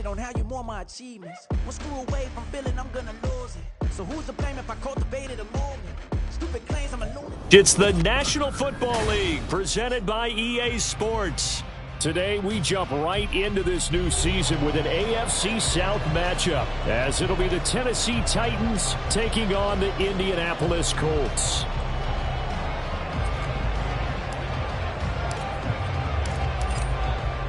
on how you more my achievements. One screw away from feeling I'm gonna lose it. So who's to blame if I cultivated a moment? Stupid claims I'm a lunatic. It's the National Football League presented by EA Sports. Today, we jump right into this new season with an AFC South matchup, as it'll be the Tennessee Titans taking on the Indianapolis Colts.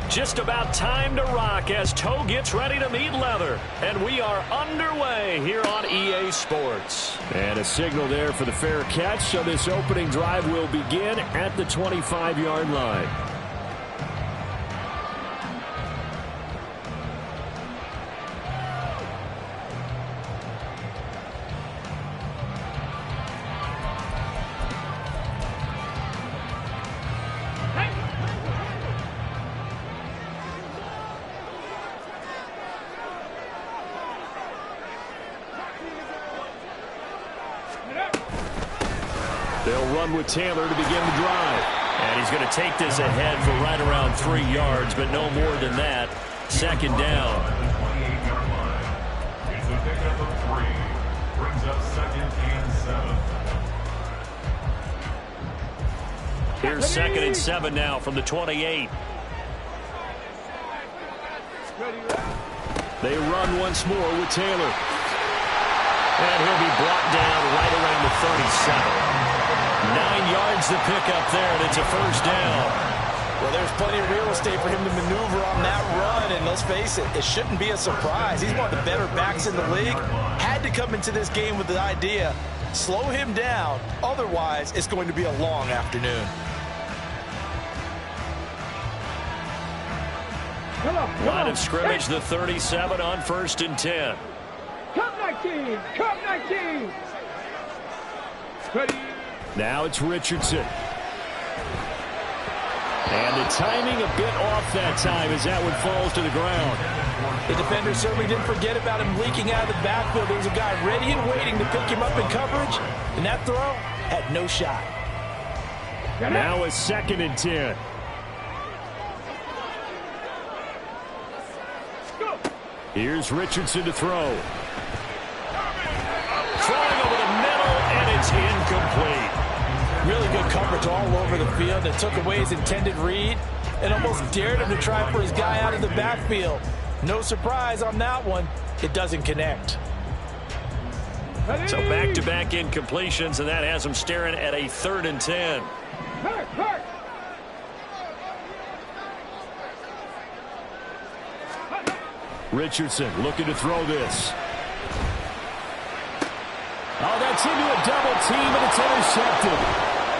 Just about time to rock as toe gets ready to meet leather. And we are underway here on EA Sports. And a signal there for the fair catch, so this opening drive will begin at the 25-yard line. They'll run with Taylor to begin the drive. And he's going to take this ahead for right around 3 yards, but no more than that. Second down. It's a pickup of 3. Brings up 2nd and 7. Here's 2nd and 7 now from the 28. They run once more with Taylor. And he'll be brought down right around the 37. 9 yards to pick up there, and it's a first down. Well, there's plenty of real estate for him to maneuver on that run, and let's face it, it shouldn't be a surprise. He's one of the better backs in the league. Had to come into this game with the idea, slow him down, otherwise it's going to be a long afternoon. Line of scrimmage, the 37 on 1st and 10. Come 19! Come 19! Ready? Now it's Richardson. And the timing a bit off that time as that one falls to the ground. The defender certainly didn't forget about him leaking out of the backfield. There was a guy ready and waiting to pick him up in coverage, and that throw had no shot. Now a 2nd and 10. Here's Richardson to throw. Throwing over the middle, and it's incomplete. Really good coverage all over the field that took away his intended read and almost dared him to try for his guy out of the backfield. No surprise on that one. It doesn't connect. So back-to-back incompletions, and that has him staring at a 3rd and 10. Richardson looking to throw this. Oh, that's into a double team, and it's intercepted.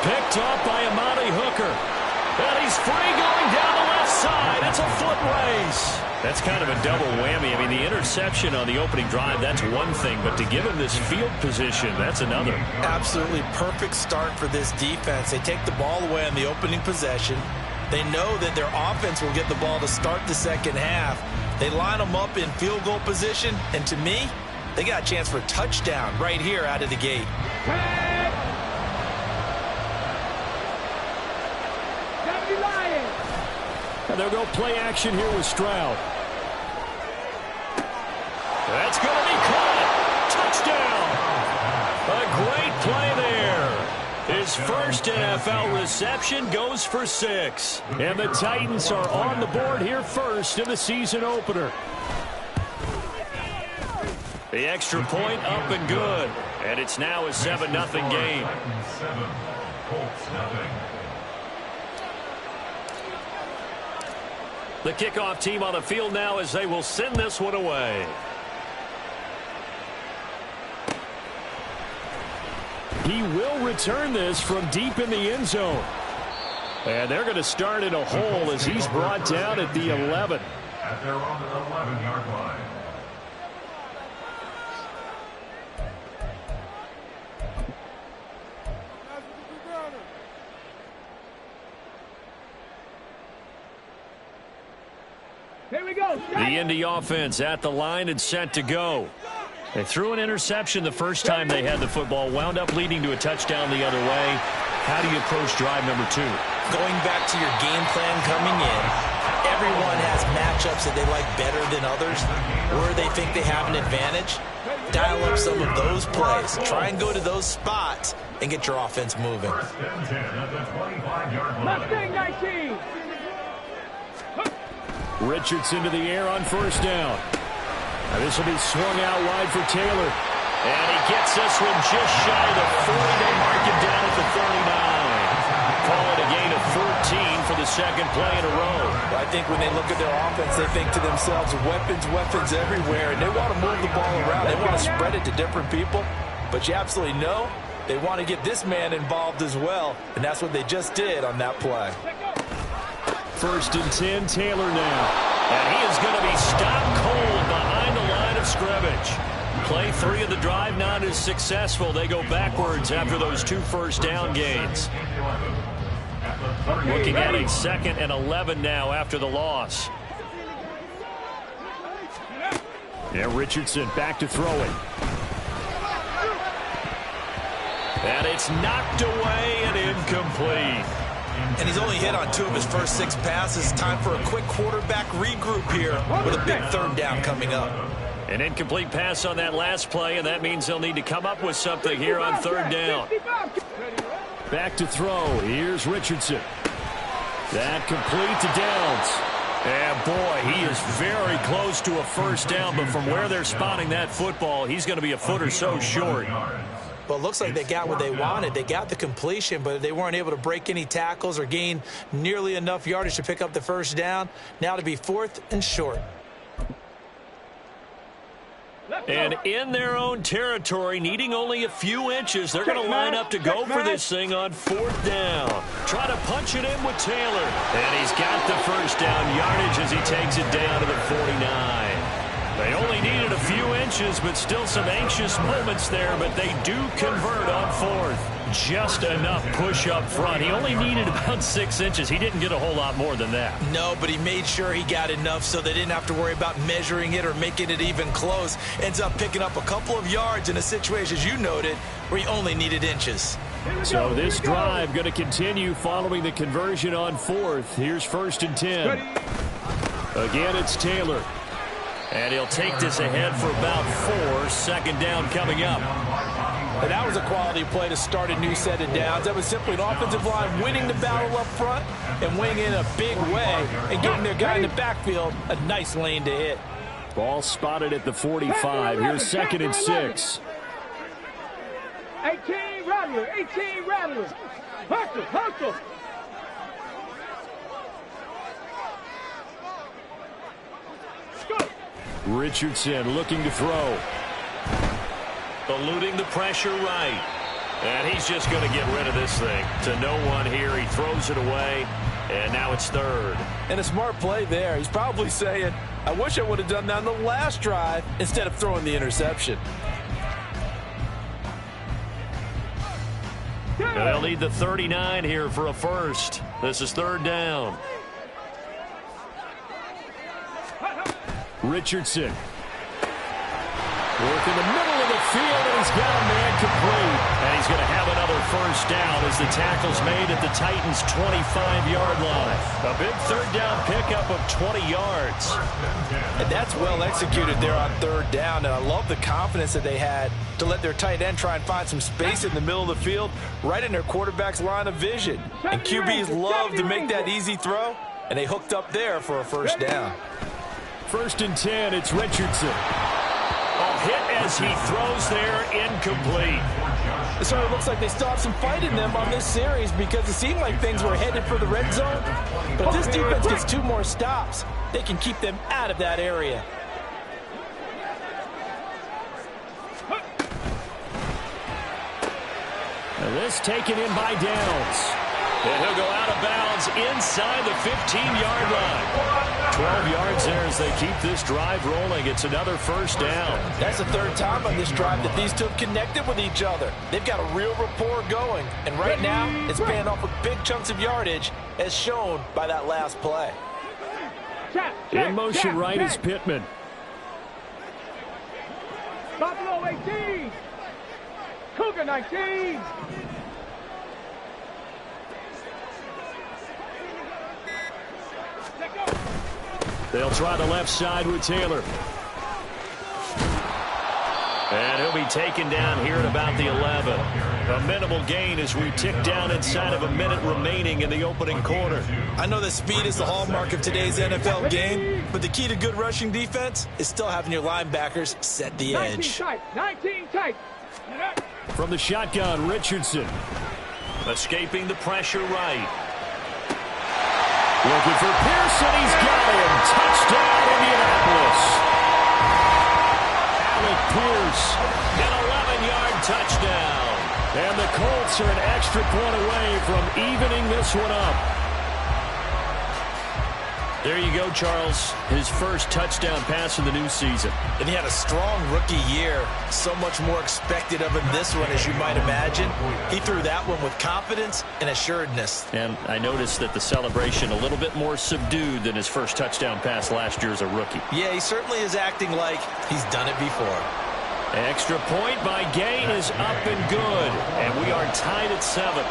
Picked off by Amani Hooker. And he's free going down the left side. It's a foot race. That's kind of a double whammy. I mean, the interception on the opening drive, that's one thing. But to give him this field position, that's another. Absolutely perfect start for this defense. They take the ball away on the opening possession. They know that their offense will get the ball to start the second half. They line them up in field goal position. And to me, they got a chance for a touchdown right here out of the gate. And they'll go play action here with Stroud. That's going to be caught. Touchdown. A great play there. His first NFL reception goes for 6. And the Titans are on the board here first in the season opener. The extra point up and good. And it's now a 7-0 game. The kickoff team on the field now as they will send this one away. He will return this from deep in the end zone. And they're going to start in a hole as he's brought down at the 11. At their own 11-yard line. Here we go. The Indy offense at the line and set to go. They threw an interception the first time they had the football, wound up leading to a touchdown the other way. How do you approach drive number 2? Going back to your game plan coming in, Everyone has matchups that they like better than others, where they think they have an advantage. Dial up some of those plays. Try and go to those spots and get your offense moving. Mustang 19. Richardson to the air on first down. Now this will be swung out wide for Taylor. And he gets this one just shy of the 40. They mark him down at the 39. Call it a gain of 14 for the second play in a row. I think when they look at their offense, they think to themselves, weapons everywhere, and they want to move the ball around. They want to spread it to different people, but you absolutely know they want to get this man involved as well, and that's what they just did on that play. First and 10, Taylor now. And he is going to be stopped cold behind the line of scrimmage. Play 3 of the drive not as successful. They go backwards after those 2 first down gains. Looking at a 2nd and 11 now after the loss. Yeah, Richardson back to throwing. And it's knocked away and incomplete. And he's only hit on 2 of his first 6 passes. Time for a quick quarterback regroup here with a big 3rd down coming up. An incomplete pass on that last play, and that means they'll need to come up with something here on 3rd down. Back to throw. Here's Richardson. That complete to Downs. And boy, he is very close to a first down, but from where they're spotting that football, he's going to be a foot or so short. Well, it looks like they got what they wanted. They got the completion, but they weren't able to break any tackles or gain nearly enough yardage to pick up the first down. Now to be 4th and short. And in their own territory, needing only a few inches, they're going to line up to go for this thing on 4th down. Try to punch it in with Taylor. And he's got the first down yardage as he takes it down to the 49. They only needed a few inches, but still some anxious moments there, but they do convert on 4th. Just enough push up front. He only needed about 6 inches. He didn't get a whole lot more than that. No, but he made sure he got enough so they didn't have to worry about measuring it or making it even close. Ends up picking up a couple of yards in a situation, as you noted, where he only needed inches. So this drive going to continue following the conversion on 4th. Here's 1st and 10. Again, it's Taylor. And he'll take this ahead for about 4. 2nd down coming up. And that was a quality play to start a new set of downs. That was simply an offensive line winning the battle up front and winning in a big way and getting their guy in the backfield a nice lane to hit. Ball spotted at the 45. Here's 2nd and 6. 18 Rattler, 18 Rattler. Hustle, hustle. Richardson looking to throw. Eluding the pressure right. And he's just going to get rid of this thing. To no one here. He throws it away. And now it's 3rd. And a smart play there. He's probably saying, I wish I would have done that on the last drive instead of throwing the interception. And they'll need the 39 here for a first. This is 3rd down. Richardson. Work in the middle of the field, and he's got a man complete. And he's going to have another first down as the tackle's made at the Titans' 25-yard line. A big 3rd down pickup of 20 yards. And that's well executed there on 3rd down. And I love the confidence that they had to let their tight end try and find some space in the middle of the field, right in their quarterback's line of vision. And QBs love to make that easy throw, and they hooked up there for a first down. 1st and 10, it's Richardson. A hit as he throws there, incomplete. It sort of looks like they still have some fight in them on this series because it seemed like things were headed for the red zone. But if this defense gets 2 more stops, they can keep them out of that area. And this taken in by Downs. And he'll go out of bounds inside the 15-yard line. 12 yards there as they keep this drive rolling. It's another first down. That's the 3rd time on this drive that these two have connected with each other. They've got a real rapport going. And right now, it's paying off with big chunks of yardage, as shown by that last play. In motion right is Pittman. Buffalo 18. Cougar 19. Let go. They'll try the left side with Taylor. And he'll be taken down here at about the 11. A minimal gain as we tick down inside of a minute remaining in the opening quarter. I know that speed is the hallmark of today's NFL game, but the key to good rushing defense is still having your linebackers set the edge. 19 tight. From the shotgun, Richardson. Escaping the pressure right. Looking for Pearson. He's got him. Touchdown, Indianapolis. Pierce, an 11-yard touchdown. And the Colts are an extra point away from evening this one up. There you go, Charles. His first touchdown pass of the new season. And he had a strong rookie year. So much more expected of him this one, as you might imagine. He threw that one with confidence and assuredness. And I noticed that the celebration a little bit more subdued than his first touchdown pass last year as a rookie. Yeah, he certainly is acting like he's done it before. Extra point by Gain is up and good. And we are tied at 7.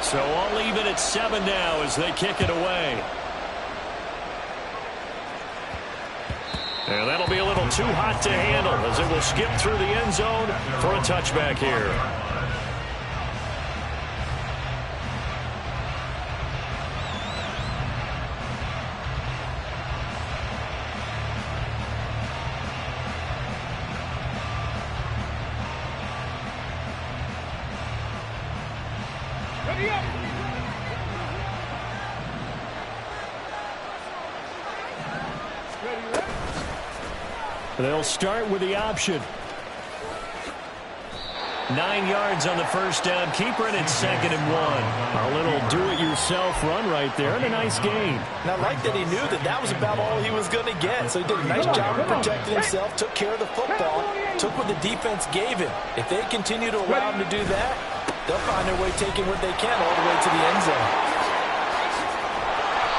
So all even at 7 now as they kick it away. And that'll be a little too hot to handle as it will skip through the end zone for a touchback here. They'll start with the option. 9 yards on the first down. Keeper in at 2nd and 1. A little do-it-yourself run right there and a nice gain. And I like that he knew that that was about all he was going to get. So he did a nice job of protecting himself, took care of the football, took what the defense gave him. If they continue to allow him to do that, they'll find their way taking what they can all the way to the end zone.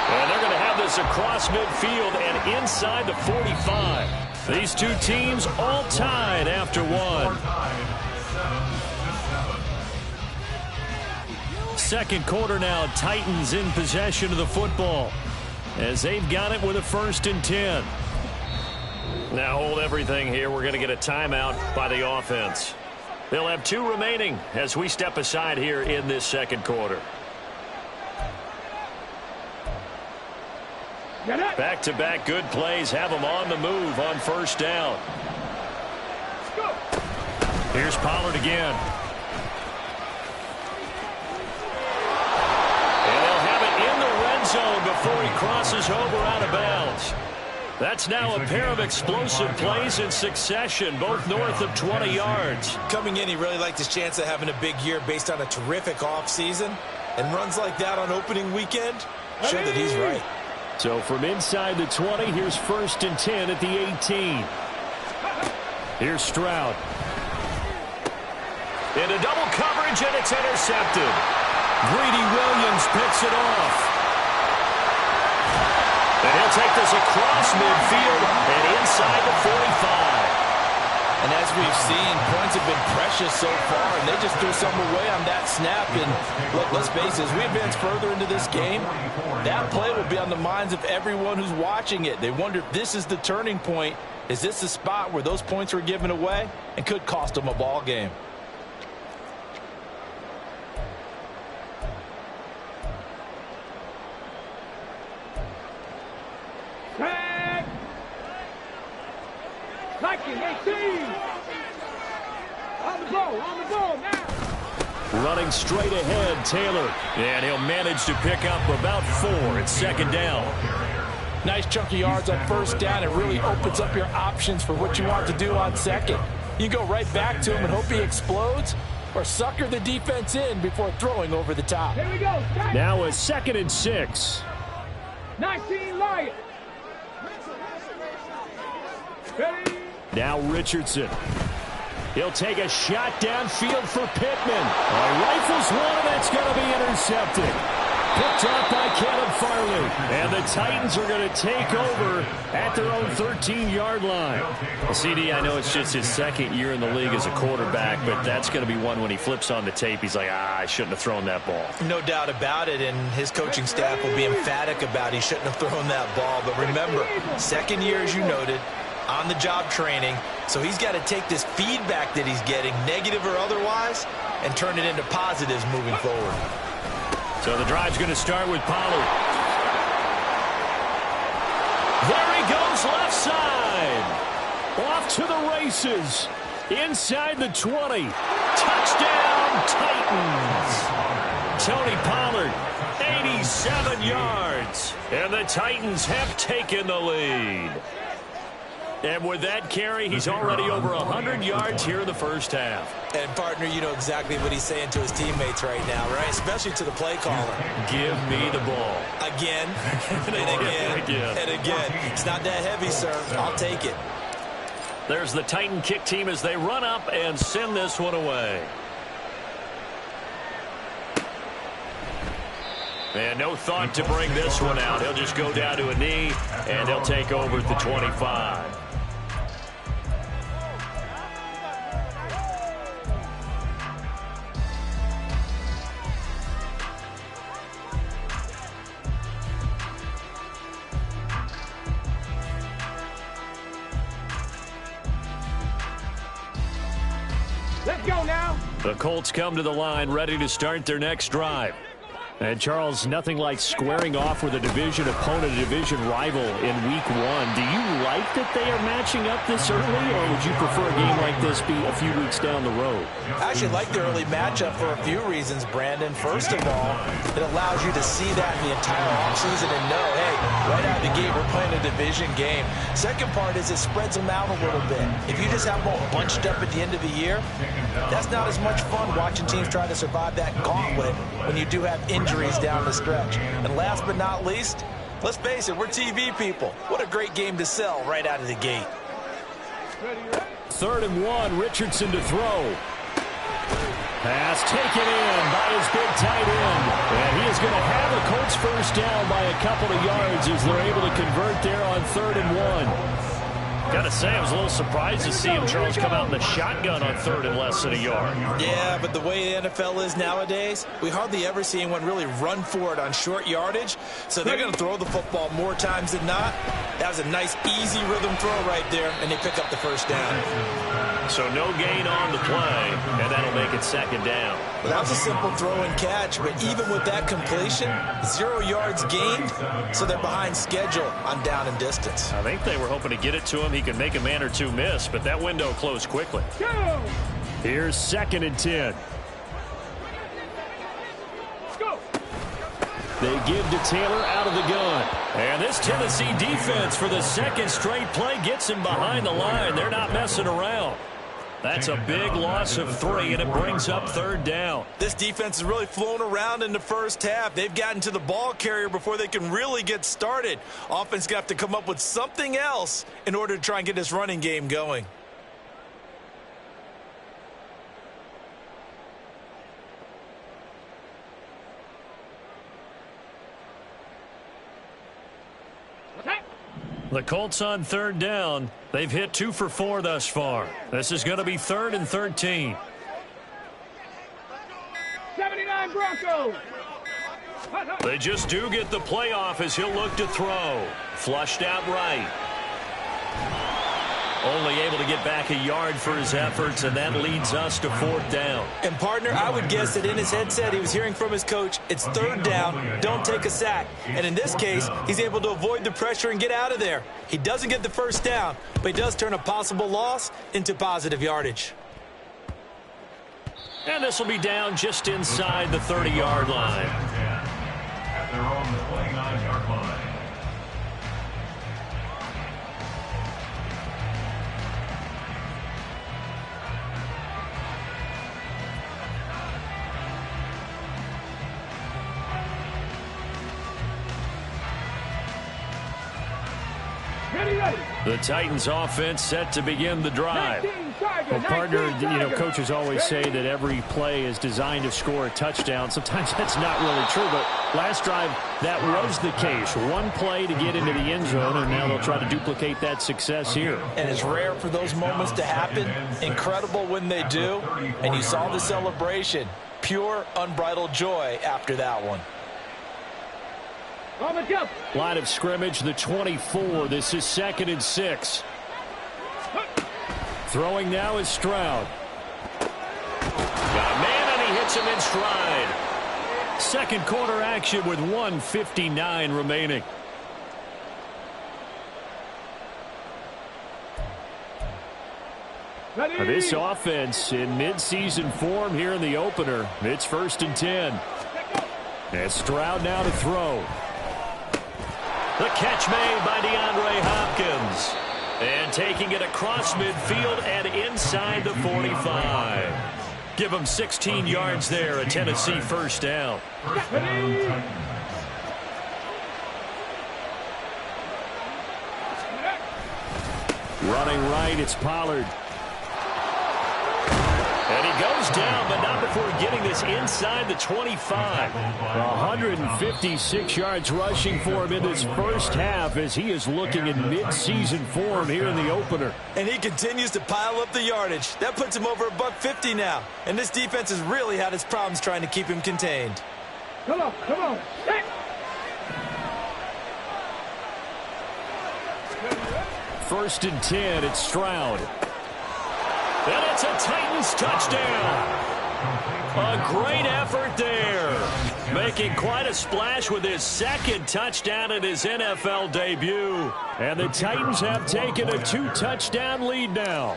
And they're going to have this across midfield and inside the 45. These two teams all tied after one. Second quarter now, Titans in possession of the football as they've got it with a 1st and 10. Now hold everything here. We're going to get a timeout by the offense. They'll have 2 remaining as we step aside here in this second quarter. Back-to-back good plays have them on the move on 1st down. Here's Pollard again. And they'll have it in the red zone before he crosses over out of bounds. That's now a pair of explosive plays in succession, both north of 20 yards. Coming in, he really liked his chance of having a big year based on a terrific offseason. And runs like that on opening weekend show that he's right. So from inside the 20, here's 1st and 10 at the 18. Here's Stroud. Into double coverage, and it's intercepted. Greedy Williams picks it off. And he'll take this across midfield and inside the 45. And as we've seen, points have been precious so far, and they just threw some away on that snap. And look, let's face it, as we advance further into this game, that play will be on the minds of everyone who's watching it. They wonder if this is the turning point. Is this the spot where those points were given away and could cost them a ball game? On the ball now. Running straight ahead, Taylor. And he'll manage to pick up about 4 at 2nd down. Nice chunk of yards on 1st down. It really opens up your options for what you want to do on 2nd. You go right back to him and hope he explodes, or sucker the defense in before throwing over the top. Here we go. Now a 2nd and 6. 19 Lions. Now Richardson. He'll take a shot downfield for Pittman. Rifles one, and that's going to be intercepted. Picked off by Caleb Farley. And the Titans are going to take over at their own 13-yard line. Well, CD, I know it's just his second year in the league as a quarterback, but that's going to be one when he flips on the tape, he's like, I shouldn't have thrown that ball. No doubt about it, and his coaching staff will be emphatic about he shouldn't have thrown that ball. But remember, second year, as you noted, on-the-job training, so he's got to take this feedback that he's getting, negative or otherwise, and turn it into positives moving forward. So the drive's going to start with Pollard. There he goes left side. Off to the races. Inside the 20. Touchdown, Titans. Tony Pollard, 87 yards. And the Titans have taken the lead. And with that carry, he's already over 100 yards here in the first half. And, partner, you know exactly what he's saying to his teammates right now, right? Especially to the play caller. Give me the ball. Again, and again, and again. It's not that heavy, sir. I'll take it. There's the Titan kick team as they run up and send this one away. And no thought to bring this one out. He'll just go down to a knee, and he'll take over at the 25. Let's go now. The Colts come to the line ready to start their next drive. And, Charles, nothing like squaring off with a division opponent, a division rival in Week 1. Do you like that they are matching up this early, or would you prefer a game like this be a few weeks down the road? I actually like the early matchup for a few reasons, Brandon. First of all, it allows you to see that in the entire offseason and know, hey, right out of the gate, we're playing a division game. Second part is it spreads them out a little bit. If you just have them all bunched up at the end of the year, that's not as much fun watching teams try to survive that gauntlet when you do have injuries down the stretch. And last but not least, let's face it, we're TV people. What a great game to sell right out of the gate. 3rd and 1, Richardson to throw. Pass taken in by his big tight end. And he is going to have the Colts first down by a couple of yards as they're able to convert there on 3rd and 1. Got to say, I was a little surprised to see him, Charles, come out in the shotgun on 3rd and less than a yard. Yeah, but the way the NFL is nowadays, we hardly ever see anyone really run for it on short yardage. So they're going to throw the football more times than not. That was a nice, easy rhythm throw right there, and they pick up the first down. So no gain on the play, and that'll make it 2nd down. Well, that was a simple throw and catch, but even with that completion, 0 yards gained, so they're behind schedule on down and distance. I think they were hoping to get it to him. He could make a man or two miss, but that window closed quickly. Go. Here's 2nd and 10. Let's go. They give to Taylor out of the gun. And this Tennessee defense for the second straight play gets him behind the line. They're not messing around. That's a big loss of 3, and it brings up 3rd down. This defense is really flown around in the first half. They've gotten to the ball carrier before they can really get started. Offense going to have to come up with something else in order to try and get this running game going. The Colts on 3rd down. They've hit 2 for 4 thus far. This is going to be 3rd and 13. 79 Broncos. They just do get the playoff as he'll look to throw. Flushed out right. Only able to get back a yard for his efforts, and that leads us to 4th down. And, partner, I would guess that in his headset he was hearing from his coach, it's 3rd down, don't take a sack. And in this case, he's able to avoid the pressure and get out of there. He doesn't get the first down, but he does turn a possible loss into positive yardage. And this will be down just inside the 30-yard line. At their own 29-yard line. Ready. The Titans offense set to begin the drive. 19 Well, partner, you know, coaches always say that every play is designed to score a touchdown. Sometimes that's not really true, but last drive, that was the case. One play to get into the end zone, and now they'll try to duplicate that success here. And it's rare for those moments to happen. Incredible when they do. And you saw the celebration. Pure, unbridled joy after that one. Line of scrimmage, the 24. This is 2nd and 6. Throwing now is Stroud. Got a man, and he hits him in stride. Second quarter action with 1:59 remaining. This offense in midseason form here in the opener. It's 1st and 10. And Stroud now to throw. The catch made by DeAndre Hopkins. And taking it across midfield and inside the 45. Give him 16 yards there, a Tennessee first down. Running right, it's Pollard. And he goes down, but not before getting this inside the 25. 156 yards rushing for him in this first half as he is looking in mid-season form here in the opener. And he continues to pile up the yardage. That puts him over $150 now. And this defense has really had its problems trying to keep him contained. Come on. Hey. 1st and 10, it's Stroud. And it's a Titans touchdown. A great effort there. Making quite a splash with his second touchdown in his NFL debut. And the Titans have taken a 2-touchdown lead now.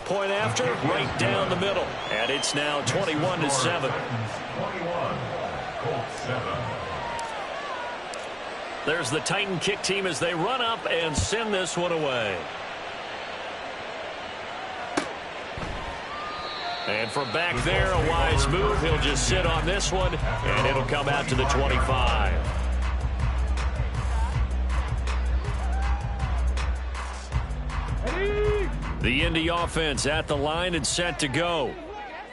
Point after, right down the middle. And it's now 21-7. There's the Titan kick team as they run up and send this one away. And from back there, a wise move. He'll just sit on this one, and it'll come out to the 25. The Indy offense at the line and set to go.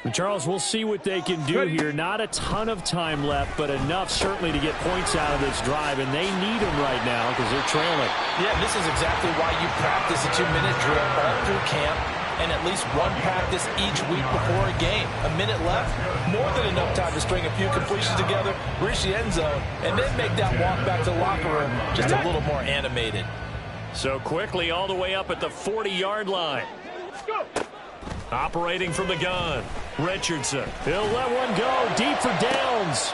And Charles, we'll see what they can do here. Not a ton of time left, but enough certainly to get points out of this drive, and they need them right now because they're trailing. Yeah, this is exactly why you practice a 2-minute drill all through camp and at least one practice each week before a game. A minute left, more than enough time to string a few completions together, reach the end zone, and then make that walk back to the locker room just a little more animated. So quickly all the way up at the 40-yard line. Operating from the gun, Richardson. He'll let one go deep for downs.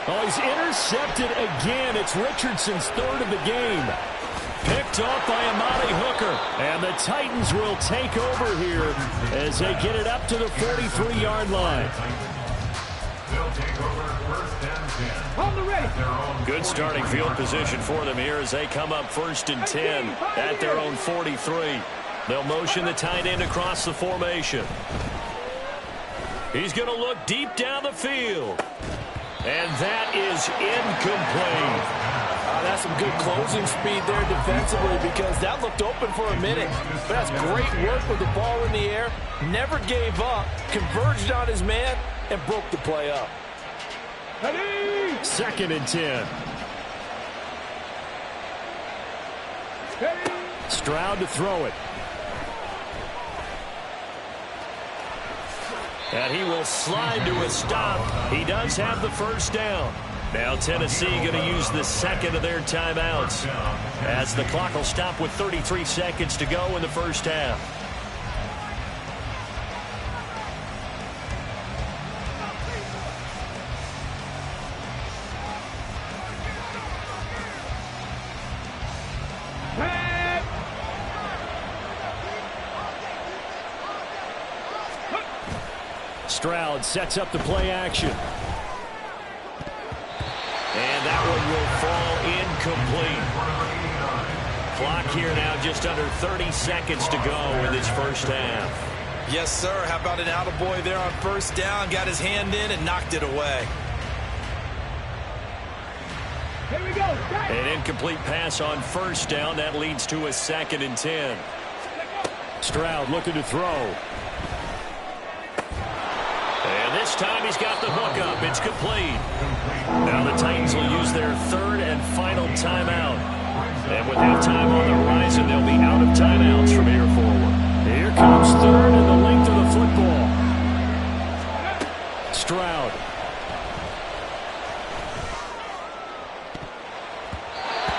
Oh, he's intercepted again. It's Richardson's 3rd of the game. Picked off by Amari Hooker. And the Titans will take over here as they get it up to the 43-yard line. They'll take over 1st and 10. On the ready. Good starting field position for them here as they come up 1st and 10 at their own 43. They'll motion the tight end across the formation. He's going to look deep down the field. And that is incomplete. That's some good closing speed there defensively because that looked open for a minute. But that's great work with the ball in the air. Never gave up, converged on his man, and broke the play up. 2nd and 10. Stroud to throw it. And he will slide to a stop. He does have the first down. Now Tennessee going to use the second of their timeouts as the clock will stop with 33 seconds to go in the first half. Stroud sets up the play action. And that one will fall incomplete. Clock here now just under 30 seconds to go in this first half. Yes, sir. How about an attaboy there on 1st down? Got his hand in and knocked it away. Here we go. An incomplete pass on first down. That leads to a 2nd and 10. Stroud looking to throw. And this time he's got the hook up. It's complete. Now the Titans will use their 3rd and final timeout. And with halftime on the horizon, they'll be out of timeouts from here forward. Here comes 3rd and the length of the football. Stroud.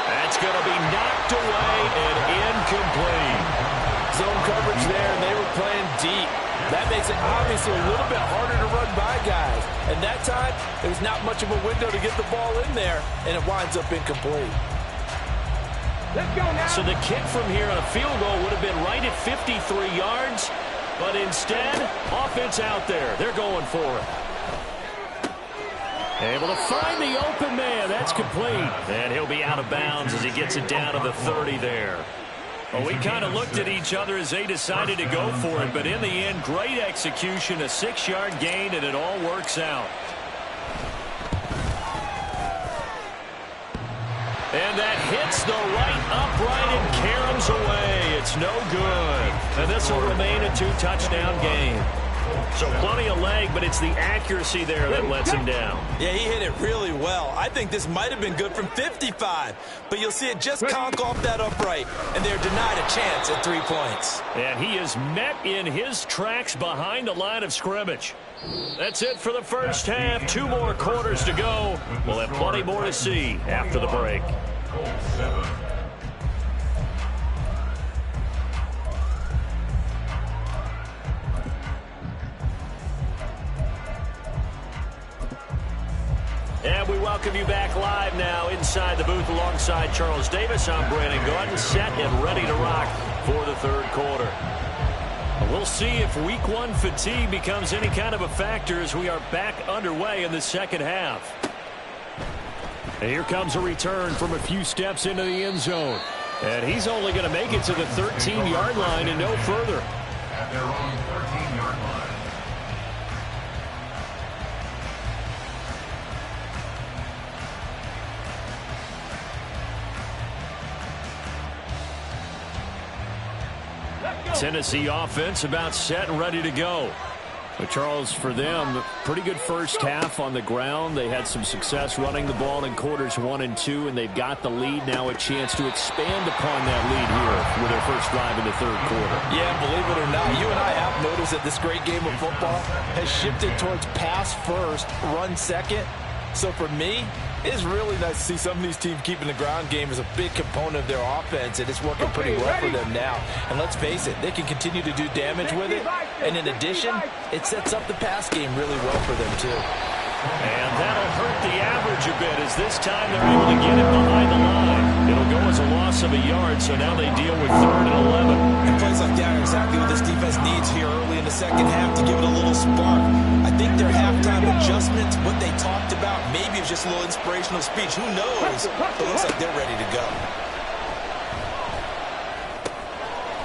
That's going to be knocked away and incomplete. Zone coverage there, and they were playing deep. That makes it obviously a little bit harder to run by guys. And that time, there's not much of a window to get the ball in there, and it winds up incomplete. Let's go now. So the kick from here on a field goal would have been right at 53 yards, but instead, offense out there. They're going for it. Able to find the open man. That's complete. And he'll be out of bounds as he gets it down to the 30 there. Well, we kind of looked at each other as they decided to go for it, but in the end, great execution, a 6-yard gain, and it all works out. And that hits the right upright and caroms away. It's no good. And this will remain a 2-touchdown game. So plenty of leg, but it's the accuracy there that lets him down. Yeah, he hit it really well. I think this might have been good from 55. But you'll see it just conk off that upright, and they're denied a chance at 3 points. And he is met in his tracks behind the line of scrimmage. That's it for the first half. 2 more quarters to go. We'll have plenty more to see after the break. And we welcome you back live now inside the booth alongside Charles Davis. I'm Brandon Gordon, set and ready to rock for the 3rd quarter. We'll see if week 1 fatigue becomes any kind of a factor as we are back underway in the 2nd half. And here comes a return from a few steps into the end zone. And he's only going to make it to the 13-yard line and no further. At their own 13-yard line. Tennessee offense about set and ready to go. But Charles, for them, pretty good first half on the ground. They had some success running the ball in quarters 1 and 2, and they've got the lead now, a chance to expand upon that lead here with their first drive in the 3rd quarter. Yeah, believe it or not, you and I have noticed that this great game of football has shifted towards pass first, run second. So for me, it's really nice to see some of these teams keeping the ground game as a big component of their offense, and it's working pretty well for them now. And let's face it, they can continue to do damage with it. And in addition, it sets up the pass game really well for them, too. And that'll hurt the average a bit as this time they're able to get it behind the line. It'll go as a loss of a yard, so now they deal with 3rd and 11. And plays like that are exactly what this defense needs here early in the 2nd half to give it a little spark. I think their halftime adjustments, what they talked about, maybe it was just a little inspirational speech. Who knows? It looks like they're ready to go.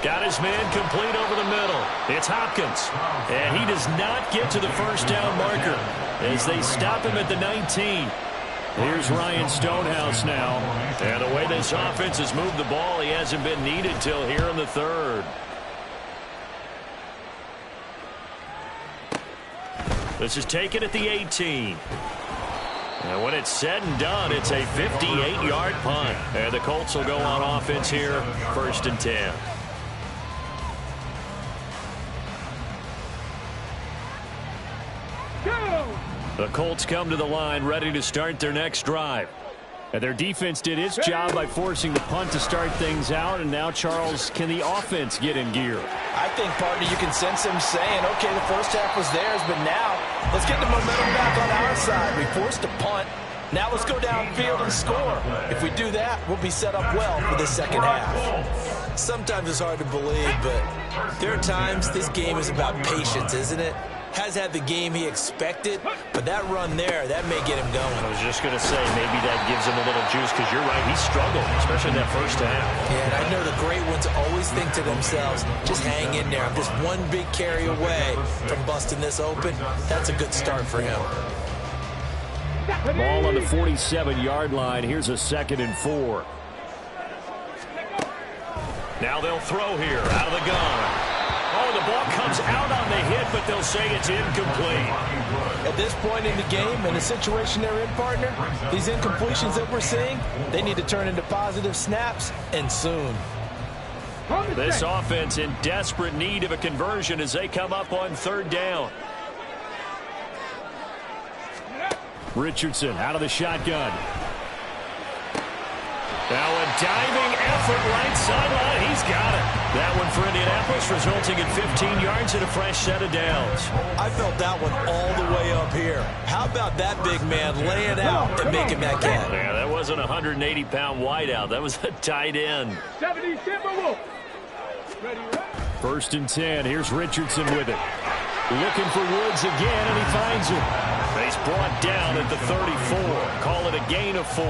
Got his man complete over the middle. It's Hopkins. And he does not get to the first down marker as they stop him at the 19. Here's Ryan Stonehouse now. And the way this offense has moved the ball, he hasn't been needed till here in the 3rd. This is taken at the 18. And when it's said and done, it's a 58-yard punt. And the Colts will go on offense here, 1st and 10. The Colts come to the line ready to start their next drive. And their defense did its job by forcing the punt to start things out. And now, Charles, can the offense get in gear? I think, partner, you can sense them saying, okay, the first half was theirs, but now let's get the momentum back on our side. We forced a punt. Now let's go downfield and score. If we do that, we'll be set up well for the 2nd half. Sometimes it's hard to believe, but there are times this game is about patience, isn't it? Has had the game he expected, but that run there, that may get him going. I was just going to say, maybe that gives him a little juice, because you're right, he struggled, especially in that first half. Yeah, and I know the great ones always think to themselves, just hang in there. I'm just one big carry away from busting this open. That's a good start for him. Ball on the 47-yard line. Here's a 2nd and 4. Now they'll throw here out of the gun. Oh, the ball comes out on the hit, but they'll say it's incomplete. At this point in the game, in the situation they're in, partner, these incompletions that we're seeing, they need to turn into positive snaps, and soon. This offense in desperate need of a conversion as they come up on 3rd down. Richardson out of the shotgun. Now a diving effort right sideline. He's got it. That one for Indianapolis, resulting in 15 yards and a fresh set of downs. I felt that one all the way up here. How about that big man laying out and making that catch? Yeah, that wasn't a 180-pound wideout. That was a tight end. 70 Timberwolves. 1st and 10. Here's Richardson with it. Looking for Woods again, and he finds him. He's brought down at the 34. Call it a gain of 4.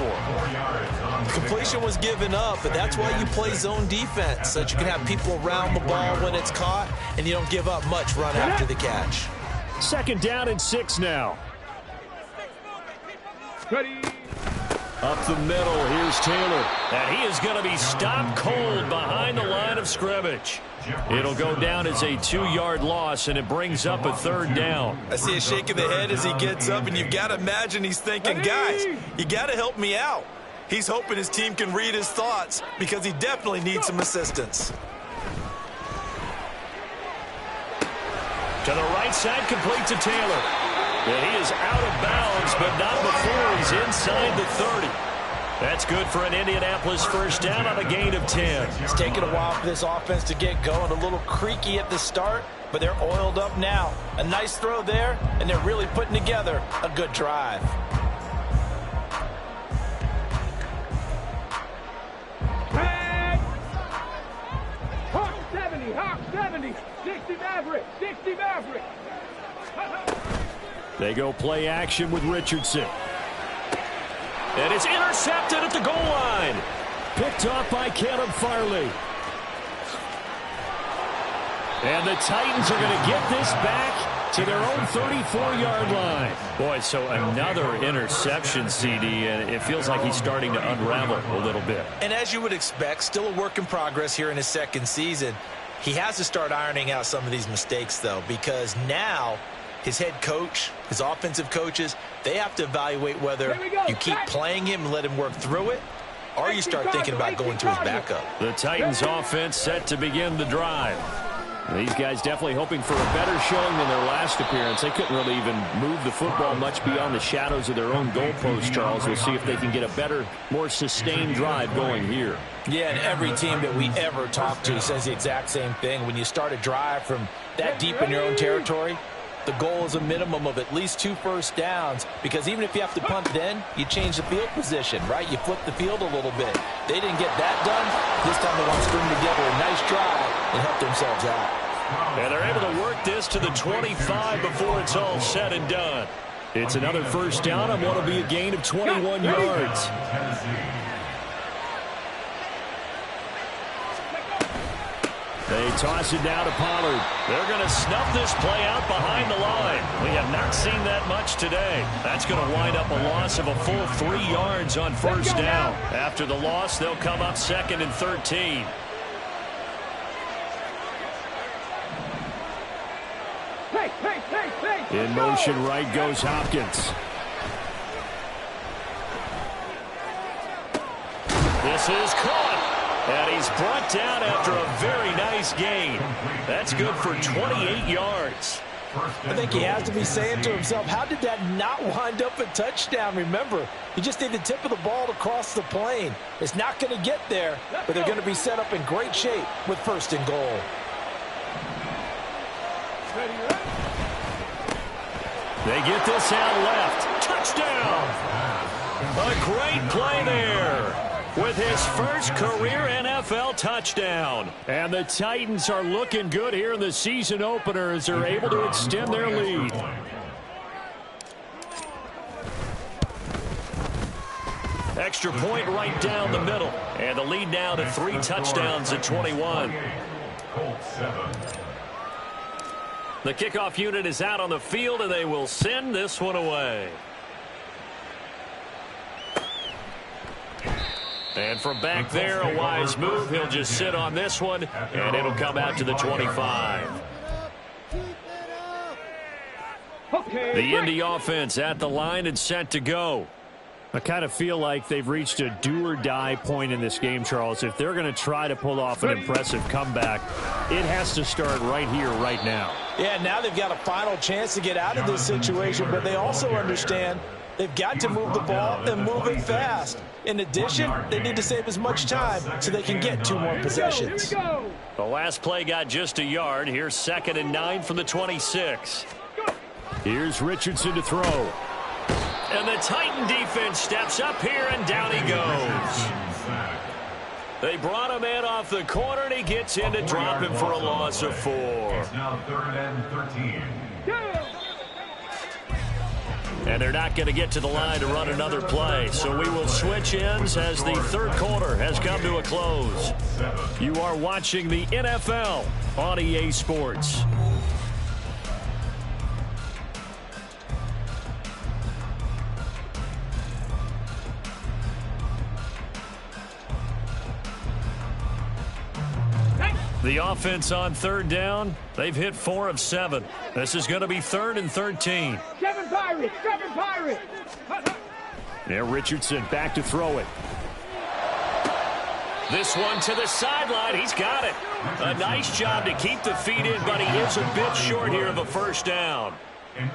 Completion was given up, but that's why you play zone defense, so that you can have people around the ball when it's caught, and you don't give up much run after the catch. 2nd down and 6 now. Ready. Up the middle, here's Taylor. And he is going to be stopped cold behind the line of scrimmage. It'll go down as a 2-yard loss, and it brings up a 3rd down. I see a shake of the head as he gets up, and you've got to imagine he's thinking, guys, you got to help me out. He's hoping his team can read his thoughts because he definitely needs some assistance. To the right side, complete to Taylor. And he is out of bounds, but not before he's inside the 30. That's good for an Indianapolis 1st down on a gain of 10. It's taken a while for this offense to get going. A little creaky at the start, but they're oiled up now. A nice throw there, and they're really putting together a good drive. Hawk 70, Hawk 70, 60 Maverick, 60 Maverick. They go play action with Richardson. And it's intercepted at the goal line. Picked off by Caleb Farley. And the Titans are going to get this back to their own 34-yard line. Boy, so another interception, CD, and it feels like he's starting to unravel a little bit. And as you would expect, still a work in progress here in his 2nd season. He has to start ironing out some of these mistakes, though, because now his head coach, his offensive coaches, they have to evaluate whether you keep playing him and let him work through it, or you start thinking about going to his backup. The Titans offense set to begin the drive. These guys definitely hoping for a better showing than their last appearance. They couldn't really even move the football much beyond the shadows of their own goalpost, Charles. We'll see if they can get a better, more sustained drive going here. Yeah, and every team that we ever talk to says the exact same thing. When you start a drive from that deep in your own territory, the goal is a minimum of at least 2 first downs, because even if you have to punt then, you change the field position, right? You flip the field a little bit. They didn't get that done. This time they want to string together a nice drive and help themselves out. And they're able to work this to the 25 before it's all said and done. It's another 1st down on what will be a gain of 21 yards. They toss it down to Pollard. They're going to snuff this play out behind the line. We have not seen that much today. That's going to wind up a loss of a full 3 yards on 1st down. After the loss, they'll come up 2nd and 13. In motion, right goes Hopkins. This is caught. And he's brought down after a very nice gain. That's good for 28 yards. I think he has to be saying to himself, how did that not wind up a touchdown? Remember, you just need the tip of the ball to cross the plane. It's not going to get there, but they're going to be set up in great shape with 1st and goal. They get this out left. Touchdown! A great play there with his first career NFL touchdown. And the Titans are looking good here in the season opener as they're able to extend their lead. Extra point right down the middle. And the lead now to 3 touchdowns at 21. The kickoff unit is out on the field, and they will send this one away. And from back there, a wise move. He'll just sit on this one, and it'll come out to the 25. The Indy offense at the line and set to go. I kind of feel like they've reached a do-or-die point in this game, Charles. If they're going to try to pull off an impressive comeback, it has to start right here, right now. Yeah, now they've got a final chance to get out of this situation, but they also understand they've got to move the ball and move it fast. In addition, they need to save as much time so they can get 2 more possessions. The last play got just a yard. Here's 2nd and 9 from the 26. Here's Richardson to throw. And the Titan defense steps up here, and down he goes. They brought him in off the corner, and he gets in to drop him for a loss of 4. It's now 3rd and 13. And they're not going to get to the line to run another play. So we will switch ends as the 3rd quarter has come to a close. You are watching the NFL on EA Sports. The offense on 3rd down, they've hit 4 of 7. This is going to be 3rd and 13. 7 Pirates, 7 Pirates. Now Richardson back to throw it. This one to the sideline. He's got it. A nice job to keep the feet in, but he is a bit short here of a 1st down.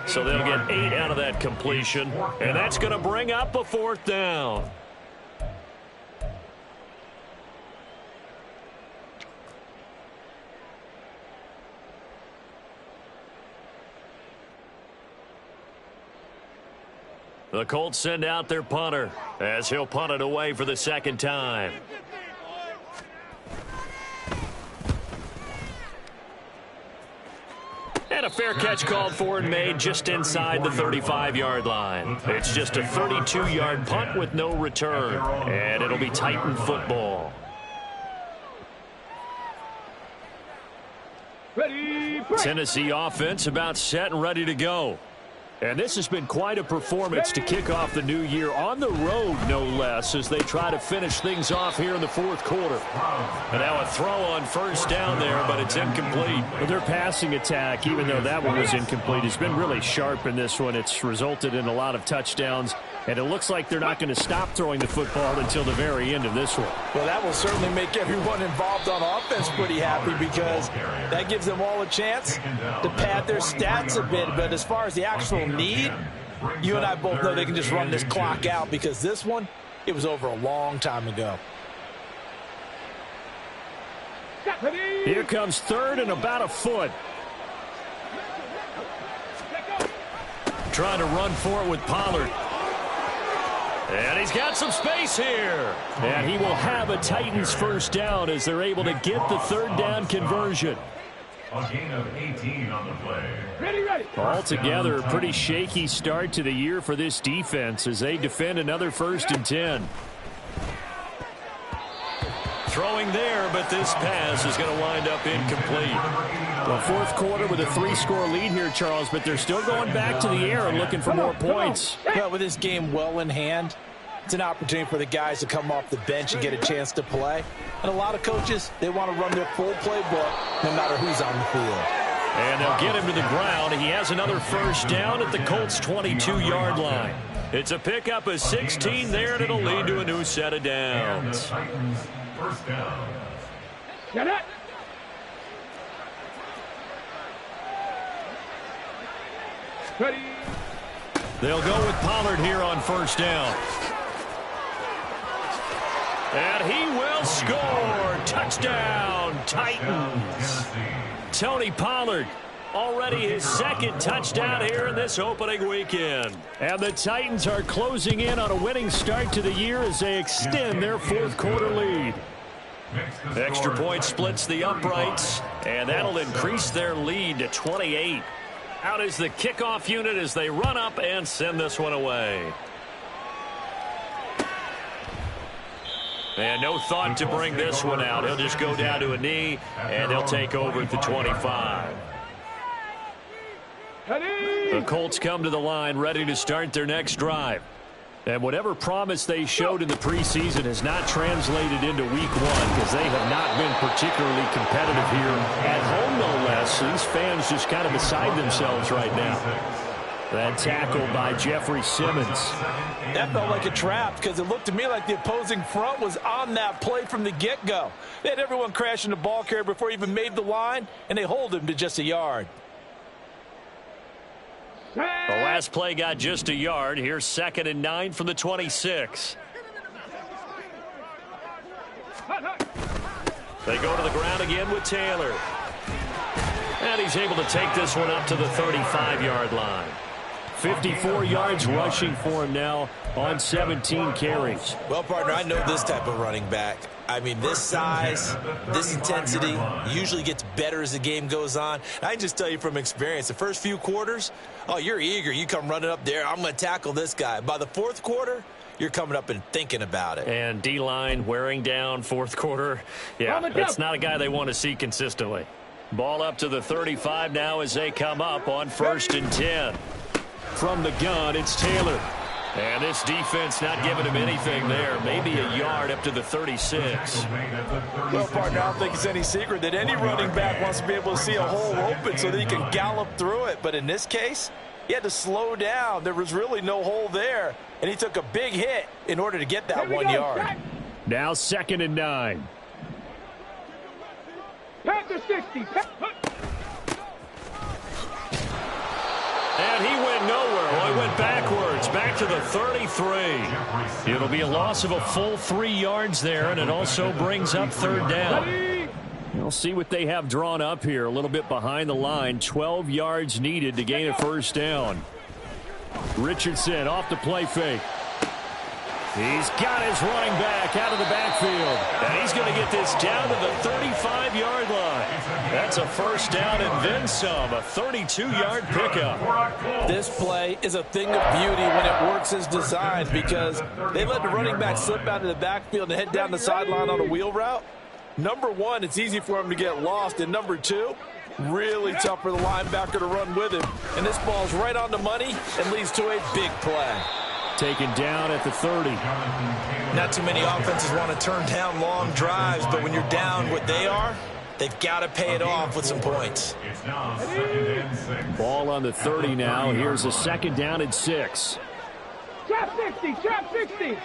So they'll get 8 out of that completion, and that's going to bring up a 4th down. The Colts send out their punter as he'll punt it away for the 2nd time. And a fair catch called for and made just inside the 35-yard line. It's just a 32-yard punt with no return, and it'll be Titan football. Tennessee offense about set and ready to go. And this has been quite a performance to kick off the new year on the road, no less, as they try to finish things off here in the 4th quarter. And now a throw on 1st down there, but it's incomplete. But their passing attack, even though that one was incomplete, has been really sharp in this one. It's resulted in a lot of touchdowns, and it looks like they're not going to stop throwing the football until the very end of this one. Well, that will certainly make everyone involved on offense pretty happy, because that gives them all a chance to pad their stats a bit. But as far as the actual need, you and I both know they can just run this clock out, because this one, it was over a long time ago. Here comes 3rd and about a foot. Trying to run for it with Pollard. And he's got some space here. And he will have a Titans 1st down as they're able to get the 3rd down conversion. A gain of 18 on the play. Ready. Altogether, a pretty shaky start to the year for this defense as they defend another 1st and 10. Throwing there, but this pass is going to wind up incomplete. Well, 4th quarter with a 3-score lead here, Charles, but they're still going back to the air and looking for more points. Well, with this game well in hand, it's an opportunity for the guys to come off the bench and get a chance to play. And a lot of coaches, they want to run their full playbook no matter who's on the field. And they'll get him to the ground. He has another 1st down at the Colts' 22-yard line. It's a pickup of 16 there, and it'll lead to a new set of downs. Titans 1st down. Get it. Ready. They'll go with Pollard here on 1st down. And he will score. Touchdown, Titans. Tony Pollard, already his 2nd touchdown here in this opening weekend. And the Titans are closing in on a winning start to the year as they extend their 4th quarter lead. Extra point splits the uprights, and that'll increase their lead to 28. Out is the kickoff unit as they run up and send this one away. And no thought to bring this one out. He'll just go down to a knee, and they'll take over at the 25. The Colts come to the line ready to start their next drive. And whatever promise they showed in the preseason has not translated into week one because they have not been particularly competitive here at home, no less. These fans just kind of beside themselves right now. That tackle by Jeffrey Simmons. That felt like a trap because it looked to me like the opposing front was on that play from the get-go. They had everyone crashing the ball carrier before he even made the line, and they hold him to just a yard. The last play got just a yard. Here's 2nd and 9 from the 26. They go to the ground again with Taylor. And he's able to take this one up to the 35-yard line. 54 yards rushing for him now on 17 carries. Well, partner, I know this type of running back. I mean, this size, this intensity usually gets better as the game goes on. I can just tell you from experience, the first few quarters, oh, you're eager. You come running up there, I'm going to tackle this guy. By the fourth quarter, you're coming up and thinking about it. And D-line wearing down fourth quarter. Yeah, that's not a guy they want to see consistently. Ball up to the 35 now as they come up on 1st and 10. From the gun, it's Taylor. And this defense not giving him anything there. Maybe a yard up to the 36. Well, partner, I don't think it's any secret that any running back wants to be able to see a hole open so that he can gallop through it. But in this case, he had to slow down. There was really no hole there. And he took a big hit in order to get that 1 yard. Now 2nd and 9. Panther 60. And he went nowhere. Well, he went backwards, back to the 33. It'll be a loss of a full 3 yards there, and it also brings up 3rd down. We'll see what they have drawn up here. A little bit behind the line. 12 yards needed to gain a 1st down. Richardson off the play fake. He's got his running back out of the backfield. And he's going to get this down to the 35-yard line. That's a 1st down and then some. A 32-yard pickup. This play is a thing of beauty when it works as designed because they let the running back slip out of the backfield and head down the sideline on a wheel route. Number one, it's easy for him to get lost. And number two, really tough for the linebacker to run with him. And this ball's right on the money and leads to a big play. Taken down at the 30. Not too many offenses want to turn down long drives, but when you're down what they are, they've got to pay it off with some points. Ball on the 30 now. Here's a 2nd down and 6. Trap 60, trap 60.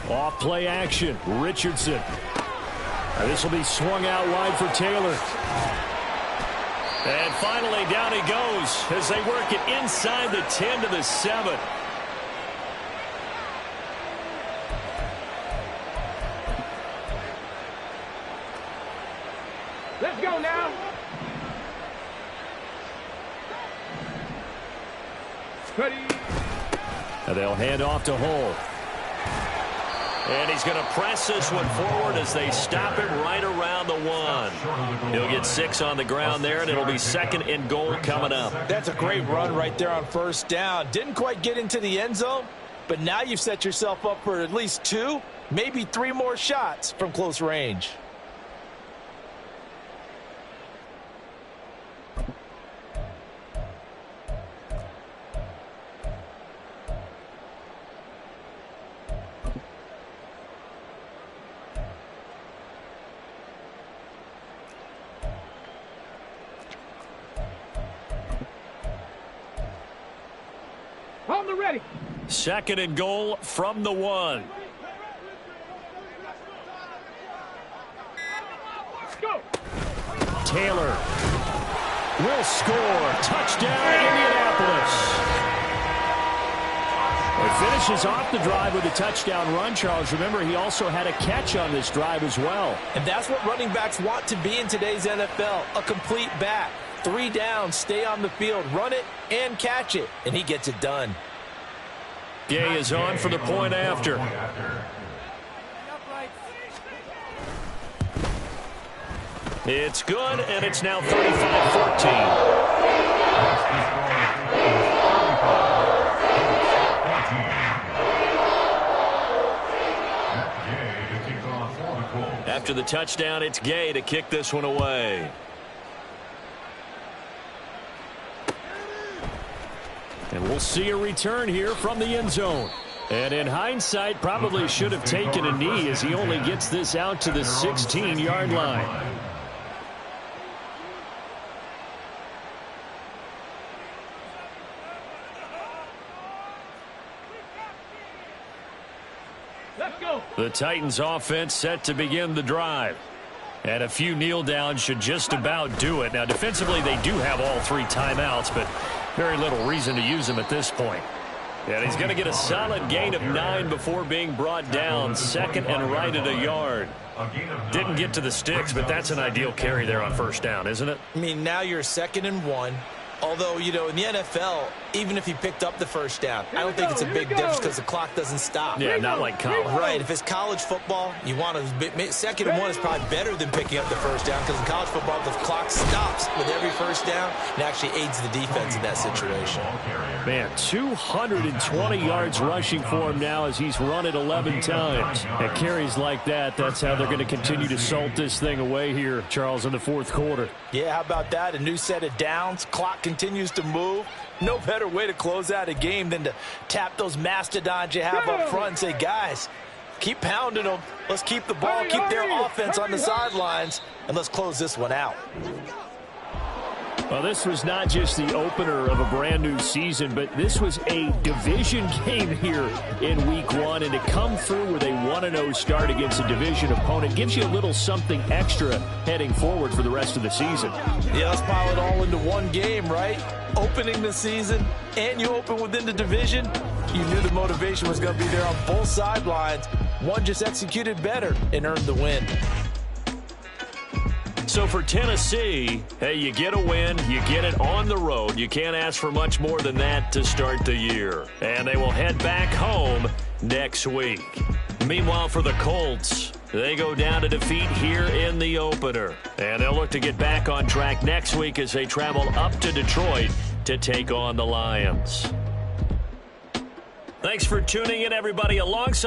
Off play action. Richardson. This will be swung out wide for Taylor. And finally, down he goes as they work it inside the 10 to the 7. Let's go now. Ready. And they'll hand off to Hull. And he's going to press this one forward as they stop him right around the 1. He'll get 6 on the ground there, and it'll be 2nd and goal coming up. That's a great run right there on 1st down. Didn't quite get into the end zone, but now you've set yourself up for at least 2, maybe 3 more shots from close range. On the ready. 2nd and goal from the 1. Go. Taylor will score. Touchdown, Indianapolis. He finishes off the drive with a touchdown run, Charles. Remember, he also had a catch on this drive as well. And that's what running backs want to be in today's NFL, a complete back. 3 downs, stay on the field, run it, and catch it. And he gets it done. Gay is on for the point after. It's good, and it's now 35-14. After the touchdown, it's Gay to kick this one away. And We'll see a return here from the end zone. And in hindsight, probably should have taken a knee as he only gets this out to the 16-yard line. Let's go. The Titans offense set to begin the drive. And a few kneel downs should just about do it. Now, defensively, they do have all 3 timeouts, but very little reason to use them at this point. And he's going to get a solid gain of 9 before being brought down. Second and right at a yard. Didn't get to the sticks, but that's an ideal carry there on first down, isn't it? I mean, now you're 2nd and 1. Although, you know, in the NFL, even if he picked up the first down, I don't think it's a big difference because the clock doesn't stop. Yeah, not like college. Right. If it's college football, you want to 2nd and 1 is probably better than picking up the first down because in college football, the clock stops with every first down and actually aids the defense in that situation. Man, 220 yards rushing for him now as he's run it 11 times. At carries like that, that's how they're going to continue to salt this thing away here, Charles, in the 4th quarter. Yeah, how about that? A new set of downs. Clock continues to move. No better way to close out a game than to tap those mastodons you have up front and say, guys, keep pounding them. Let's keep the ball, keep their offense on the sidelines, and let's close this one out. Well, this was not just the opener of a brand new season, but this was a division game here in week 1. And to come through with a 1-0 start against a division opponent gives you a little something extra heading forward for the rest of the season. Yeah, let's pile it all into one game, right? Opening the season, and you open within the division. You knew the motivation was going to be there on both sidelines. One just executed better and earned the win. So for Tennessee, hey, you get a win, you get it on the road. You can't ask for much more than that to start the year. And they will head back home next week. Meanwhile, for the Colts, they go down to defeat here in the opener. And they'll look to get back on track next week as they travel up to Detroit to take on the Lions. Thanks for tuning in, everybody. Alongside